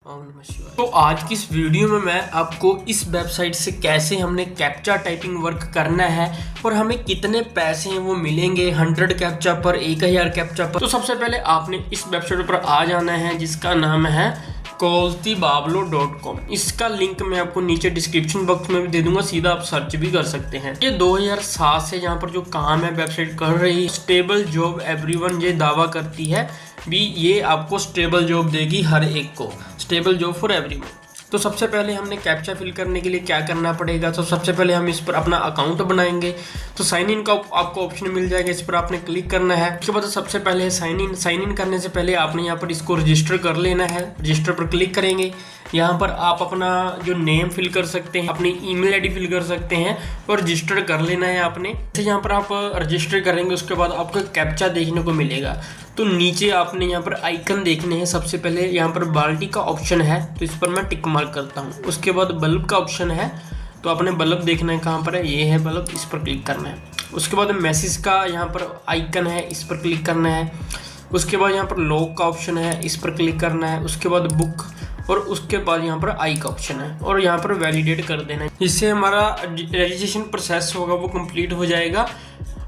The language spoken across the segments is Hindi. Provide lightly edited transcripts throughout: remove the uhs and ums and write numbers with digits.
ओम नमः शिवाय। तो आज की इस वीडियो में मैं आपको इस वेबसाइट से कैसे हमने कैप्चा टाइपिंग वर्क करना है और हमें कितने पैसे वो मिलेंगे 100 कैप्चा पर, 1000 कैप्चा पर। तो सबसे पहले आपने इस वेबसाइट पर आ जाना है जिसका नाम है koltibablo.com। इसका लिंक मैं आपको नीचे डिस्क्रिप्शन बॉक्स में भी दे दूंगा, सीधा आप सर्च भी कर सकते हैं। ये 2007 से यहाँ पर जो काम है वेबसाइट कर रही है, स्टेबल जॉब एवरीवन ये दावा करती है भी ये आपको स्टेबल जॉब देगी, हर एक को स्टेबल जॉब फॉर एवरीवन। तो सबसे पहले हमने कैप्चा फिल करने के लिए क्या करना पड़ेगा, तो सबसे पहले हम इस पर अपना अकाउंट बनाएंगे। तो साइन इन का आपको ऑप्शन मिल जाएगा, इस पर आपने क्लिक करना है। उसके बाद सबसे पहले साइन इन करने से पहले आपने यहाँ पर इसको रजिस्टर कर लेना है। रजिस्टर पर क्लिक करेंगे, यहाँ पर आप अपना जो नेम फिल कर सकते हैं, अपनी ईमेल आईडी फिल कर सकते हैं और रजिस्टर कर लेना है आपने। तो यहाँ पर आप रजिस्टर करेंगे, उसके बाद आपको कैप्चा देखने को मिलेगा। तो नीचे आपने यहाँ पर आइकन देखने हैं। सबसे पहले यहाँ पर बाल्टी का ऑप्शन है, तो इस पर मैं टिक मार्क करता हूँ। उसके बाद बल्ब का ऑप्शन है, तो आपने बल्ब देखना है कहाँ पर है, ये है बल्ब, इस पर क्लिक करना है। उसके बाद मैसेज का यहाँ पर आइकन है, इस पर क्लिक करना है। उसके बाद यहाँ पर लॉक का ऑप्शन है, इस पर क्लिक करना है। उसके बाद बुक और उसके बाद यहाँ पर आई का ऑप्शन है और यहाँ पर वैलिडेट कर देना है। इससे हमारा रजिस्ट्रेशन प्रोसेस होगा वो कंप्लीट हो जाएगा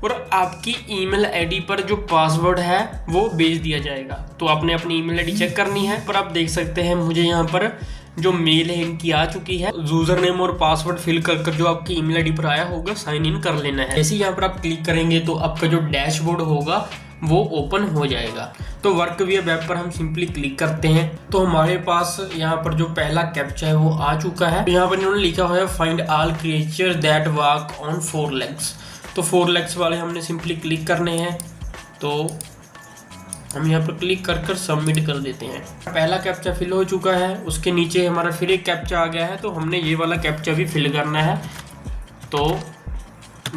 और आपकी ईमेल आईडी पर जो पासवर्ड है वो भेज दिया जाएगा। तो आपने अपनी ईमेल आईडी चेक करनी है। पर आप देख सकते हैं मुझे यहाँ पर जो मेल है इनकी आ चुकी है। यूजर नेम और पासवर्ड फिल कर जो आपकी ईमेल आईडी पर आया होगा साइन इन कर लेना है। जैसे यहाँ पर आप क्लिक करेंगे तो आपका जो डैशबोर्ड होगा वो ओपन हो जाएगा। तो वर्क विया वेब पर हम सिंपली क्लिक करते हैं तो हमारे पास यहाँ पर जो पहला कैप्चा है वो आ चुका है। तो यहाँ पर इन्होंने लिखा हुआ है find all creature that walk on 4 legs। तो 4 legs वाले हमने सिंपली क्लिक करने हैं। तो हम यहाँ पर क्लिक कर सबमिट कर देते हैं। पहला कैप्चा फिल हो चुका है, उसके नीचे हमारा फिर एक कैप्चा आ गया है, तो हमने ये वाला कैप्चा भी फिल करना है। तो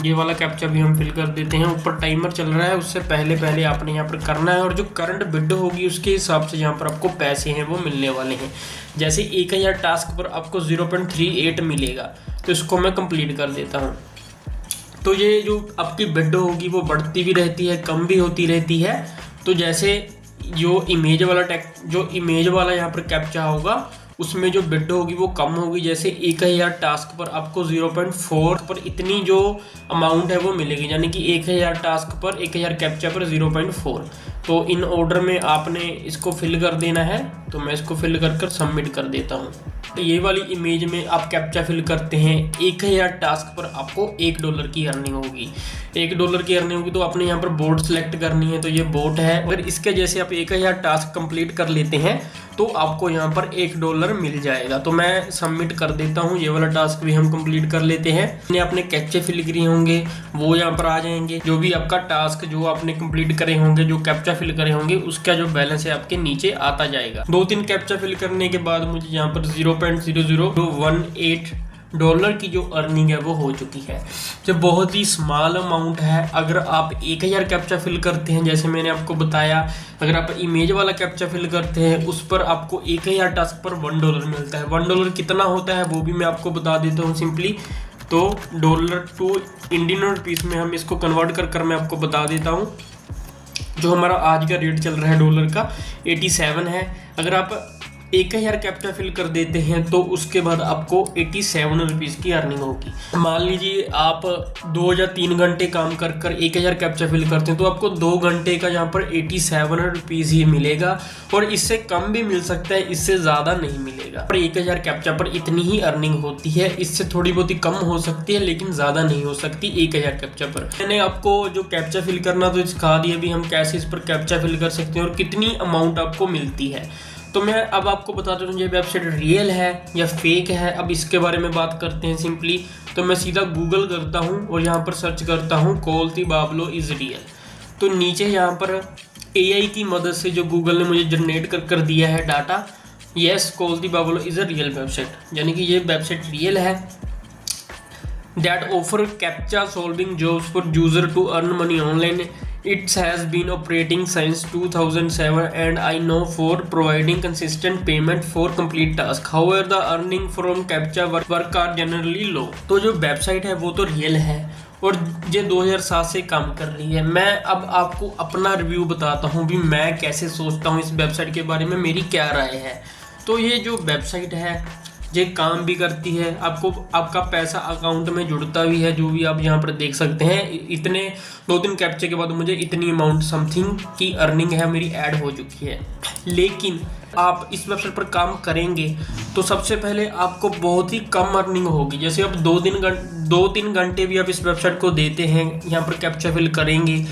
ये वाला कैप्चा भी हम फिल कर देते हैं। ऊपर टाइमर चल रहा है, उससे पहले आपने यहाँ पर करना है और जो करंट बिड होगी उसके हिसाब से यहाँ पर आपको पैसे हैं वो मिलने वाले हैं। जैसे 1000 टास्क पर आपको 0.38 मिलेगा, तो इसको मैं कंप्लीट कर देता हूँ। तो ये जो आपकी बिड होगी वो बढ़ती भी रहती है, कम भी होती रहती है। तो जैसे जो इमेज वाला यहाँ पर कैप्चा होगा उसमें जो बिड होगी वो कम होगी। जैसे 1000 टास्क पर आपको 0.4 पर इतनी जो अमाउंट है वो मिलेगी, यानी कि 1000 टास्क पर 1000 कैप्चा पर 0.4। तो इन ऑर्डर में आपने इसको फिल कर देना है। तो मैं इसको फिल कर सबमिट कर देता हूँ। तो ये वाली इमेज में आप कैप्चा फिल करते हैं, 1000 टास्क पर आपको $1 की अर्निंग होगी। $1 की अर्निंग होगी तो आपने यहाँ पर बोट सेलेक्ट करनी है, तो ये बोट है। अगर इसके जैसे आप 1000 टास्क कंप्लीट कर लेते हैं तो आपको यहाँ पर $1 मिल जाएगा। तो मैं सबमिट कर देता हूँ। ये वाला टास्क भी हम कंप्लीट कर लेते हैं। आपने कैप्चे फिल किए होंगे वो यहाँ पर आ जाएंगे। जो भी आपका टास्क जो आपने कंप्लीट करे होंगे, जो कैप्चा फिल करे होंगे, उसका जो बैलेंस है आपके नीचे आता जाएगा। 2-3 कैप्चा फिल करने के बाद मुझे यहाँ पर $0.0018 की जो अर्निंग है वो हो चुकी है, जो बहुत ही स्मॉल अमाउंट है। अगर आप 1000 कैप्चा फिल करते हैं, जैसे मैंने आपको बताया, अगर आप इमेज वाला कैप्चा फिल करते हैं उस पर आपको 1000 टास्क पर $1 मिलता है। $1 कितना होता है वो भी मैं आपको बता देता हूँ सिंपली। तो डॉलर टू इंडियन रुपीस में हम इसको कन्वर्ट कर मैं आपको बता देता हूँ। जो हमारा आज का रेट चल रहा है डॉलर का 87 है। अगर आप 1000 कैप्चा फिल कर देते हैं तो उसके बाद आपको 87 रुपीज़ की अर्निंग होगी। मान लीजिए आप 2 या 3 घंटे काम कर 1000 कैप्चा फिल करते हैं तो आपको 2 घंटे का यहाँ पर 87 रुपीज़ ही मिलेगा और इससे कम भी मिल सकता है, इससे ज़्यादा नहीं मिलेगा। पर 1000 कैप्चा पर इतनी ही अर्निंग होती है, इससे थोड़ी बहुत ही कम हो सकती है लेकिन ज़्यादा नहीं हो सकती 1000 कैप्चा पर। मैंने आपको जो कैप्चा फिल करना तो सिखा दिया भी हम कैसे इस पर कैप्चा फिल कर सकते हैं और कितनी अमाउंट आपको मिलती है। तो मैं अब आपको बताता हूँ ये वेबसाइट रियल है या फेक है। अब इसके बारे में बात करते हैं सिंपली। तो मैं सीधा गूगल करता हूँ और यहाँ पर सर्च करता हूँ koltibablo इज़ रियल। तो नीचे यहाँ पर AI की मदद से जो गूगल ने मुझे जनरेट कर दिया है data, yes koltibablo is a real website, यानी कि ये वेबसाइट रियल है। that offer captcha solving jobs for user to earn money online. It has been operating since 2007 and I know for providing consistent payment for complete task. However, the earning from captcha work are generally low. तो जो वेबसाइट है वो तो रियल है और ये 2007 से काम कर रही है। मैं अब आपको अपना रिव्यू बताता हूँ भी मैं कैसे सोचता हूँ इस वेबसाइट के बारे में, मेरी क्या राय है। तो ये जो वेबसाइट है ये काम भी करती है, आपको आपका पैसा अकाउंट में जुड़ता भी है, जो भी आप यहाँ पर देख सकते हैं। इतने 2-3 कैप्चे के बाद मुझे इतनी अमाउंट समथिंग की अर्निंग है मेरी ऐड हो चुकी है। लेकिन आप इस वेबसाइट पर काम करेंगे तो सबसे पहले आपको बहुत ही कम अर्निंग होगी। जैसे आप 2-3 घंटे भी आप इस वेबसाइट को देते हैं, यहाँ पर कैप्चा फिल करेंगे,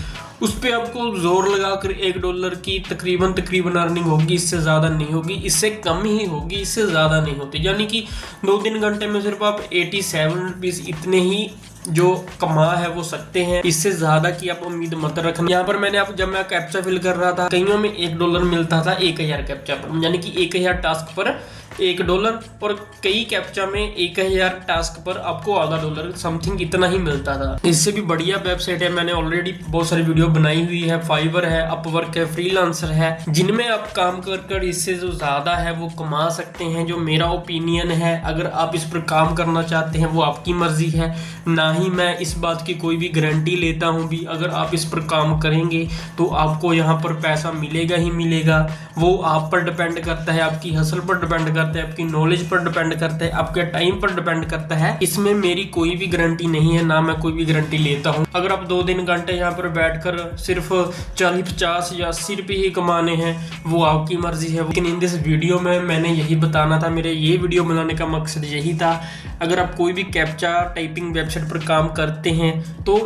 उस पर आपको जोर लगाकर $1 की तकरीबन अर्निंग होगी, इससे ज़्यादा नहीं होगी, इससे कम ही होगी, इससे ज़्यादा नहीं होती। यानी कि 2-3 घंटे में सिर्फ आप 87 रुपीज़ इतने ही जो कमा है वो सकते हैं, इससे ज़्यादा की आप उम्मीद मत रखना। यहाँ पर जब मैं कैप्चा फिल कर रहा था, कईयों में $1 मिलता था 1000 कैप्चा पर, यानी कि 1000 टास्क पर $1, और कई कैप्चा में 1000 टास्क पर आपको $0.5 समथिंग इतना ही मिलता था। इससे भी बढ़िया वेबसाइट है, मैंने ऑलरेडी बहुत सारी वीडियो बनाई हुई है। फाइवर है, अपवर्क है, फ्रीलांसर है, जिनमें आप काम कर इससे जो ज़्यादा है वो कमा सकते हैं। जो मेरा ओपिनियन है, अगर आप इस पर काम करना चाहते हैं वो आपकी मर्जी है, ना ही मैं इस बात की कोई भी गारंटी लेता हूँ भी अगर आप इस पर काम करेंगे तो आपको यहाँ पर पैसा मिलेगा ही मिलेगा। वो आप पर डिपेंड करता है, आपकी हसल पर डिपेंड करता है, आपकी नॉलेज पर डिपेंड करता है, आपके टाइम पर डिपेंड करता है। इसमें मेरी कोई भी गारंटी नहीं है, ना मैं कोई भी गारंटी लेता हूँ। अगर आप 2-3 घंटे यहाँ पर बैठकर सिर्फ 40, 50 या 80 रुपये ही कमाने हैं वो आपकी मर्जी है। लेकिन इन दिस वीडियो में मैंने यही बताना था, मेरे ये वीडियो बनाने का मकसद यही था। अगर आप कोई भी कैप्चा टाइपिंग वेबसाइट पर काम करते हैं तो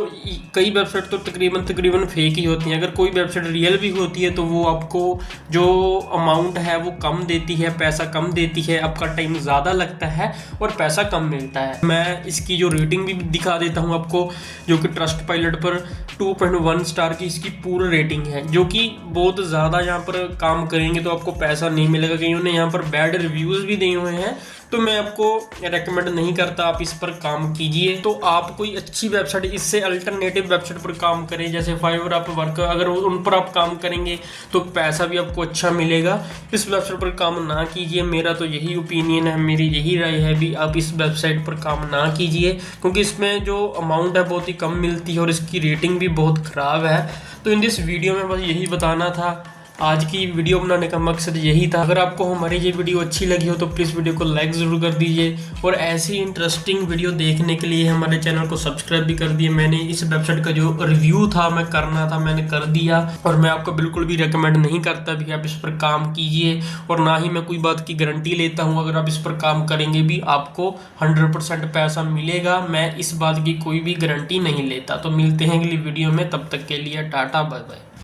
कई वेबसाइट तो तकरीबन फेक ही होती हैं। अगर कोई वेबसाइट रियल भी होती है तो वो आपको जो अमाउंट है वो कम देती है, पैसा कम देती है, आपका टाइम ज़्यादा लगता है और पैसा कम मिलता है। मैं इसकी जो रेटिंग भी दिखा देता हूँ आपको, जो कि ट्रस्ट पायलट पर 2.1 स्टार की इसकी पूरी रेटिंग है, जो कि बहुत ज़्यादा यहाँ पर काम करेंगे तो आपको पैसा नहीं मिलेगा। कईयों ने यहाँ पर बैड रिव्यूज़ भी दिए हुए हैं, तो मैं आपको रेकमेंड नहीं करता आप इस पर काम कीजिए। तो आप कोई अच्छी वेबसाइट, इससे अल्टरनेटिव वेबसाइट पर काम करें, जैसे फाइवर, अपवर्क, अगर उन पर आप काम करेंगे तो पैसा भी आपको अच्छा मिलेगा। इस वेबसाइट पर काम ना कीजिए, मेरा तो यही ओपिनियन है, मेरी यही राय है भी आप इस वेबसाइट पर काम ना कीजिए, क्योंकि इसमें जो अमाउंट है बहुत ही कम मिलती है और इसकी रेटिंग भी बहुत ख़राब है। तो इन दिस वीडियो में बस यही बताना था, आज की वीडियो बनाने का मकसद यही था। अगर आपको हमारी ये वीडियो अच्छी लगी हो तो प्लीज़ वीडियो को लाइक ज़रूर कर दीजिए, और ऐसी इंटरेस्टिंग वीडियो देखने के लिए हमारे चैनल को सब्सक्राइब भी कर दिए। मैंने इस वेबसाइट का जो रिव्यू था मैं करना था, मैंने कर दिया, और मैं आपको बिल्कुल भी रिकमेंड नहीं करता भी आप इस पर काम कीजिए, और ना ही मैं कोई बात की गारंटी लेता हूँ। अगर आप इस पर काम करेंगे भी आपको 100% पैसा मिलेगा, मैं इस बात की कोई भी गारंटी नहीं लेता। तो मिलते हैं अगली वीडियो में, तब तक के लिए टाटा, बाय बाय।